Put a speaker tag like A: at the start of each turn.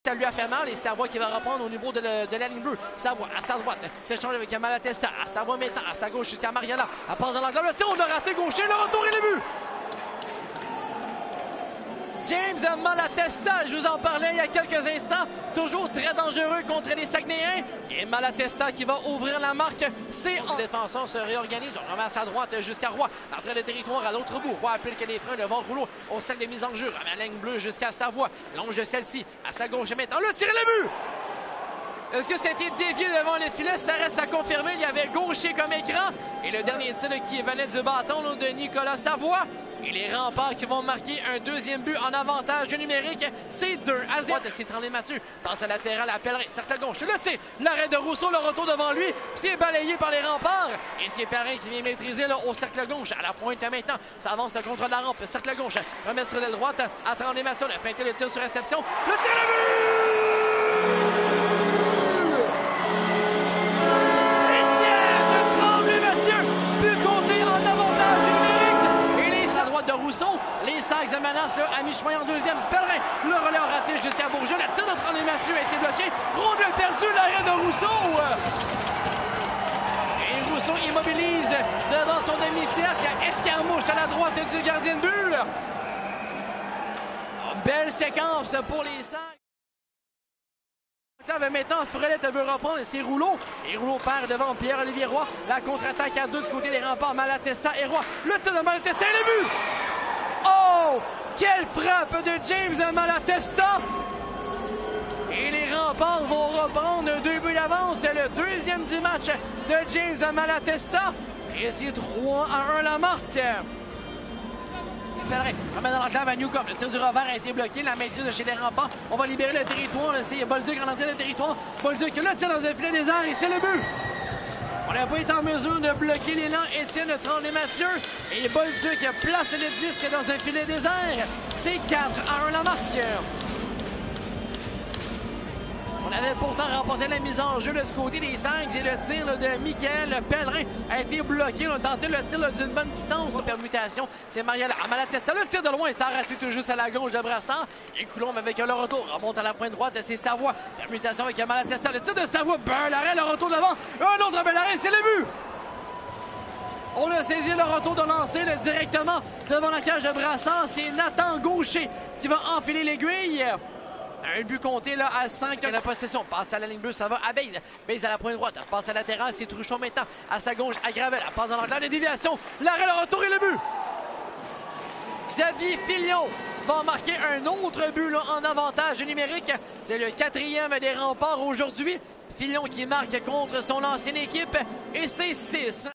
A: Ça lui a fait mal et Savoie qui va reprendre au niveau de la ligne bleue. Savoie à sa droite, s'échange avec Malatesta. À Savoie maintenant, à sa gauche jusqu'à Mariana. Elle passe dans l'angle. Le tir, on a raté gaucher. Le retour et le but. James Malatesta, je vous en parlais il y a quelques instants, toujours très dangereux contre les Saguenayens. Et Malatesta qui va ouvrir la marque. C'est en défenseur se réorganise. On remet à sa droite jusqu'à Roy. L'entrée de territoire à l'autre bout. Roy applique les freins devant Rouleau au cercle de mise en jeu. Remet la ligne bleue jusqu'à Savoie. Longe de celle-ci à sa gauche maintenant. Le tir et le but! Est-ce que c'était dévié devant le filet? Ça reste à confirmer. Il y avait gaucher comme écran. Et le dernier tir qui venait du bâton de Nicolas Savoie. Et les remparts qui vont marquer un deuxième but en avantage numérique. C'est 2-0. C'est Tremblay Mathieu. Passe à latéral à Pellerin. Cercle gauche. Le tir. L'arrêt de Rousseau. Le retour devant lui. C'est balayé par les remparts. Et c'est Pellerin qui vient maîtriser là, au cercle gauche. À la pointe maintenant. Ça avance contre la rampe. Cercle gauche. Remet sur l'aile droite. À Tremblay Mathieu. On a feinté le tir sur réception. Le tir le but! De Rousseau, les Sags menacent à mi-chemin en deuxième. Pellerin, le relais a raté jusqu'à Bourgeois. La tire de Tremblay Mathieu a été bloquée. Rondelle perdue, l'arrêt de Rousseau. Et Rousseau immobilise devant son demi-cercle. Escarmouche à la droite du gardien de but. Belle séquence pour les Sags. Maintenant, Frelette veut reprendre et c'est Rouleau. Et Rouleau perd devant Pierre-Olivier Roy. La contre-attaque à deux du côté des remparts. Malatesta et Roy. Le tir de Malatesta et le but! Oh! Quelle frappe de James Malatesta! Et les remparts vont reprendre 2 buts d'avance. C'est le deuxième du match de James Malatesta. Et c'est 3-1 la marque. Pellerin remet dans l'enclave à Newcombe. Le tir du revers a été bloqué. La maîtrise de chez les remparts. On va libérer le territoire. C'est Bolduc en entrée de territoire. Bolduc le tir dans un filet des airs et c'est le but. On n'a pas été en mesure de bloquer l'élan. Étienne Tremblay Mathieu. Et Bolduc place le disque dans un filet des airs. C'est 4-1 la marque. On avait pourtant remporté la mise en jeu du côté des Sags et le tir de Michael Pellerin a été bloqué. On a tenté le tir d'une bonne distance. Permutation, c'est Mariana à Malatesta. Le tir de loin, ça a raté tout juste à la gauche de Brassard. Et Coulombe avec le retour. Remonte à la pointe droite, c'est Savoie. Permutation avec Malatesta. Le tir de Savoie, l'arrêt, le retour devant. Un autre bel arrêt, c'est le but! On a saisi le retour de lancer directement devant la cage de Brassard. C'est Nathan Gaucher qui va enfiler l'aiguille. Un but compté là à 5 de la possession. Passe à la ligne bleue, ça va à Baze. Baze à la pointe droite. Passe à latéral, c'est Truchon maintenant. À sa gauche, à Gravel. Elle passe dans l'enclave de déviation. L'arrêt, le retour et le but. Xavier Filion va marquer un autre but là, en avantage numérique. C'est le 4e des remparts aujourd'hui. Filion qui marque contre son ancienne équipe. Et c'est 6.